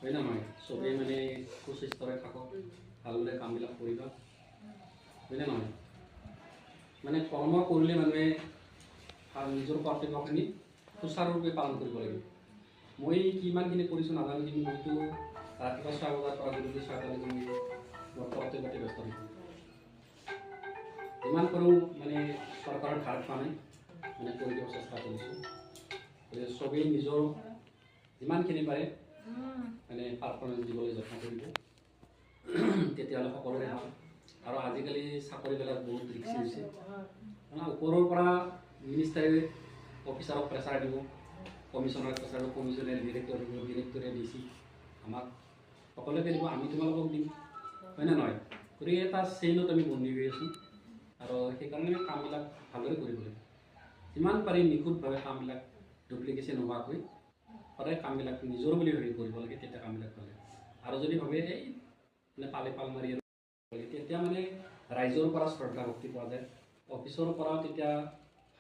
হয় না নহয় চবেই মানে সুস্বাস্থ্যৰে থাকক ভালদৰে কামবিলাক কৰিবা হয় না নহয় মানে কৰ্ম কৰিলে মানুহে নিজৰ কৰ্তব্যখিনি সুচাৰুৰূপে পালন কৰিব লাগিব মই কিমানখিনি কৰিছোঁ নাজানো কিন্তু মইতো ৰাতিপুৱা 6 বজাৰ পৰা গধূলি 6টালৈকে মই মোৰ কৰ্তব্যতে ব্যস্ত থাকোঁ যিমান পাৰোঁ মানে চৰকাৰৰ ধাৰ খোৱা নাই মানে কৰি দিব চেষ্টা কৰিছোঁ চবেই নিজৰ যিমানখিনি পাৰে মানে পাৰফৰ্মেঞ্চ দিবলৈ যত্ন কৰিব তেতিয়াহ'লে সকলোৰে ভাল আৰু আজিকালি চাকৰিবিলাক বহুত ৰিক্সি হৈছে মানে ওপৰৰ পৰা মিনিষ্টাৰে অফিচাৰক প্ৰেছাৰ দিব কমিশ্যনাৰ প্ৰেছাৰ কমিশ্যনাৰ ডিৰেক্টৰে ডিচি আমাক সকলোকে দিব আমি তোমালোকক দিম হয় নে নহয় গতিকে এটা চেইনত আমি বন্দী হৈ আছোঁ আৰু সেইকাৰণে আমি কামবিলাক ভালদৰে কৰিব লাগিব যিমান পাৰি নিখুঁতভাৱে কামবিলাক ডুপ্লিকেশ্যন নোহোৱাকৈ সদায় কামবিলাক নিজৰ বুলি ভাবি কৰিব লাগে তেতিয়া কামবিলাক পালে আৰু যদি ভাবে এই মানে পালে পাল মাৰি তেতিয়া মানে ৰাইজৰ পৰা শ্ৰদ্ধা ভক্তি পোৱা যায় অফিচৰ পৰাও তেতিয়া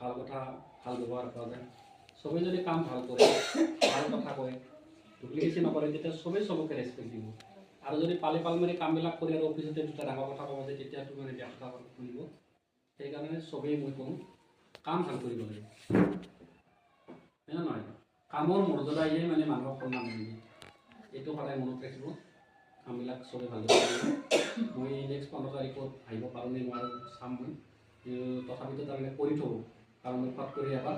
ভাল কথা ভাল ব্যৱহাৰ পোৱা যায় চবেই যদি কাম ভাল কৰে ভাল কথা কয় ডুপ্লিকেশ্যন নকৰে তেতিয়া চবেই চবকে ৰেচপেক্ট দিব আৰু যদি পালে পাল মাৰি কামবিলাক কৰি আৰু অফিচতে দুটা ডাঙৰ কথা ক'ব যায় তেতিয়াতো মানে বেয়া কথা শুনিব সেইকাৰণে চবেই মই কওঁ কাম ভাল কৰিব লাগে হয় নে নহয় কামৰ মৰ্যাদায়ে মানে মানুহক সন্মান দিয়ে এইটো সদায় মনত ৰাখিব কামবিলাক চবেই ভালদৰে কৰিব মই নেক্সট 15 তাৰিখত আহিব পাৰোঁ নে নোৱাৰোঁ চাম মই তথাপিতো তাৰমানে কৰি থ'ব কাৰণ মই ফট কৰি এবাৰ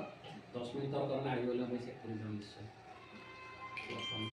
10 মিনিটৰ কাৰণে আহি গ'লে মই চেক কৰি যাম নিশ্চয়